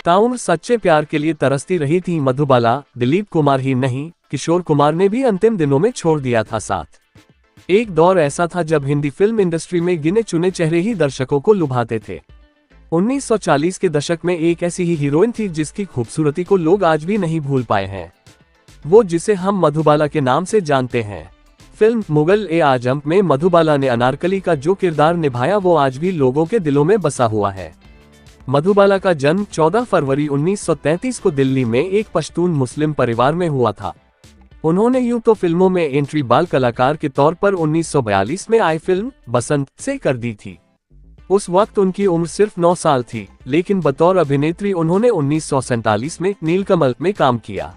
ताउम्र सच्चे प्यार के लिए तरसती रही थी मधुबाला। दिलीप कुमार ही नहीं, किशोर कुमार ने भी अंतिम दिनों में छोड़ दिया था साथ। एक दौर ऐसा था जब हिंदी फिल्म इंडस्ट्री में गिने चुने चेहरे ही दर्शकों को लुभाते थे। 1940 के दशक में एक ऐसी ही हीरोइन थी जिसकी खूबसूरती को लोग आज भी नहीं भूल पाए हैं, वो जिसे हम मधुबाला के नाम से जानते हैं। फिल्म मुगल-ए-आजम में मधुबाला ने अनारकली का जो किरदार निभाया वो आज भी लोगों के दिलों में बसा हुआ है। मधुबाला का जन्म 14 फरवरी 1933 को दिल्ली में एक पश्तून मुस्लिम परिवार में हुआ था। उन्होंने यूं तो फिल्मों में एंट्री बाल कलाकार के तौर पर 1942 में आई फिल्म बसंत से कर दी थी। उस वक्त उनकी उम्र सिर्फ 9 साल थी, लेकिन बतौर अभिनेत्री उन्होंने 1947 में नीलकमल में काम किया,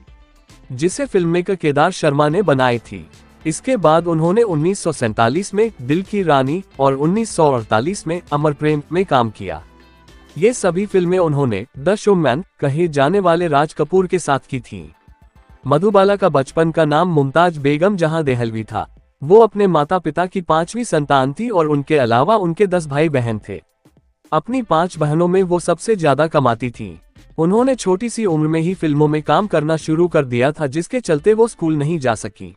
जिसे फिल्ममेकर केदार शर्मा ने बनाई थी। इसके बाद उन्होंने 1947 में दिल की रानी और 1948 में अमर प्रेम में काम किया। ये सभी फिल्में उन्होंने द शोमैन कहे जाने वाले राज कपूर के साथ की थीं। मधुबाला का बचपन का नाम मुमताज बेगम जहां देहलवी था। वो अपने माता पिता की 5वीं संतान थी और उनके अलावा उनके 10 भाई बहन थे। अपनी 5 बहनों में वो सबसे ज्यादा कमाती थीं। उन्होंने छोटी सी उम्र में ही फिल्मों में काम करना शुरू कर दिया था, जिसके चलते वो स्कूल नहीं जा सकी।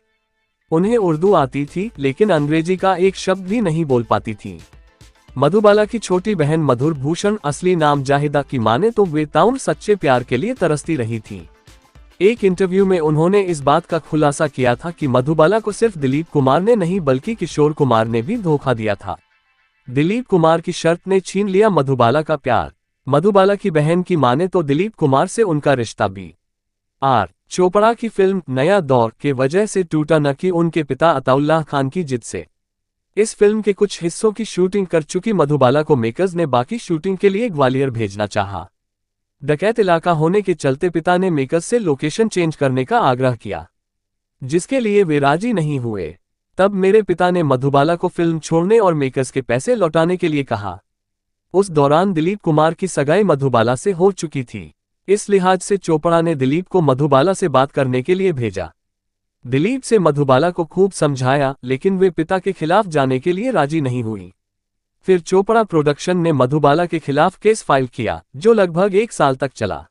उन्हें उर्दू आती थी, लेकिन अंग्रेजी का एक शब्द भी नहीं बोल पाती थी। मधुबाला की छोटी बहन मधुर भूषण, असली नाम जाहिदा की माने तो वे ताउम्र सच्चे प्यार के लिए तरसती रही थी। एक इंटरव्यू में उन्होंने इस बात का खुलासा किया था कि मधुबाला को सिर्फ दिलीप कुमार ने नहीं बल्कि किशोर कुमार ने भी धोखा दिया था। दिलीप कुमार की शर्त ने छीन लिया मधुबाला का प्यार। मधुबाला की बहन की माने तो दिलीप कुमार से उनका रिश्ता बी.आर. चोपड़ा की फिल्म नया दौर के वजह से टूटा, न कि उनके पिता अताउल्लाह खान की जिद से। इस फिल्म के कुछ हिस्सों की शूटिंग कर चुकी मधुबाला को मेकर्स ने बाकी शूटिंग के लिए ग्वालियर भेजना चाहा। डकैत इलाका होने के चलते पिता ने मेकर्स से लोकेशन चेंज करने का आग्रह किया, जिसके लिए वे राजी नहीं हुए। तब मेरे पिता ने मधुबाला को फिल्म छोड़ने और मेकर्स के पैसे लौटाने के लिए कहा। उस दौरान दिलीप कुमार की सगाई मधुबाला से हो चुकी थी, इस लिहाज से चोपड़ा ने दिलीप को मधुबाला से बात करने के लिए भेजा। दिलीप से मधुबाला को खूब समझाया, लेकिन वे पिता के खिलाफ जाने के लिए राजी नहीं हुई। फिर चोपड़ा प्रोडक्शन ने मधुबाला के खिलाफ केस फाइल किया, जो लगभग 1 साल तक चला।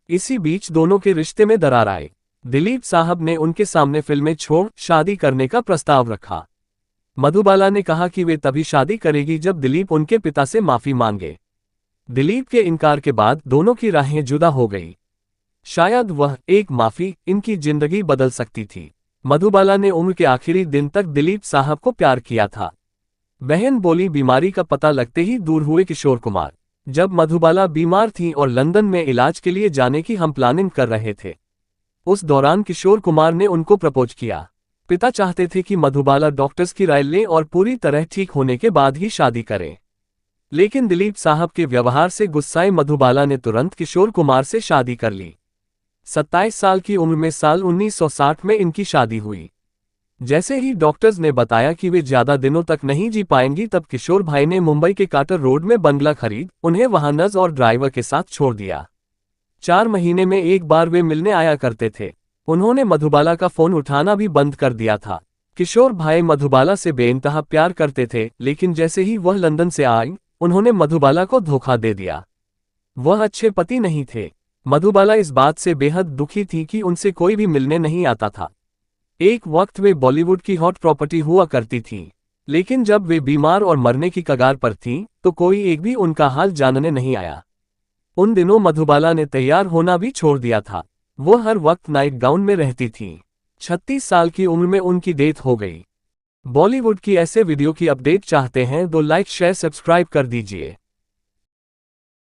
इसी बीच दोनों के रिश्ते में दरार आई। दिलीप साहब ने उनके सामने फिल्में छोड़ शादी करने का प्रस्ताव रखा। मधुबाला ने कहा कि वे तभी शादी करेगी जब दिलीप उनके पिता से माफी मांगे। दिलीप के इनकार के बाद दोनों की राहें जुदा हो गई। शायद वह एक माफी इनकी जिंदगी बदल सकती थी। मधुबाला ने उम्र के आखिरी दिन तक दिलीप साहब को प्यार किया था। बहन बोली बीमारी का पता लगते ही दूर हुए किशोर कुमार। जब मधुबाला बीमार थीं और लंदन में इलाज के लिए जाने की हम प्लानिंग कर रहे थे, उस दौरान किशोर कुमार ने उनको प्रपोज किया। पिता चाहते थे कि मधुबाला डॉक्टर्स की राय लें और पूरी तरह ठीक होने के बाद ही शादी करें, लेकिन दिलीप साहब के व्यवहार से गुस्साए मधुबाला ने तुरंत किशोर कुमार से शादी कर ली। 27 साल की उम्र में साल 1960 में इनकी शादी हुई। जैसे ही डॉक्टर्स ने बताया कि वे ज्यादा दिनों तक नहीं जी पाएंगी, तब किशोर भाई ने मुंबई के काटर रोड में बंगला खरीद उन्हें वहां नर्स और ड्राइवर के साथ छोड़ दिया। 4 महीने में एक बार वे मिलने आया करते थे। उन्होंने मधुबाला का फोन उठाना भी बंद कर दिया था। किशोर भाई मधुबाला से बेइंतहा प्यार करते थे, लेकिन जैसे ही वह लंदन से आई, उन्होंने मधुबाला को धोखा दे दिया। वह अच्छे पति नहीं थे। मधुबाला इस बात से बेहद दुखी थी कि उनसे कोई भी मिलने नहीं आता था। एक वक्त वे बॉलीवुड की हॉट प्रॉपर्टी हुआ करती थीं, लेकिन जब वे बीमार और मरने की कगार पर थीं, तो कोई एक भी उनका हाल जानने नहीं आया। उन दिनों मधुबाला ने तैयार होना भी छोड़ दिया था। वो हर वक्त नाइट गाउन में रहती थीं। 36 साल की उम्र में उनकी डेथ हो गई। बॉलीवुड की ऐसे वीडियो की अपडेट चाहते हैं तो लाइक शेयर सब्सक्राइब कर दीजिए।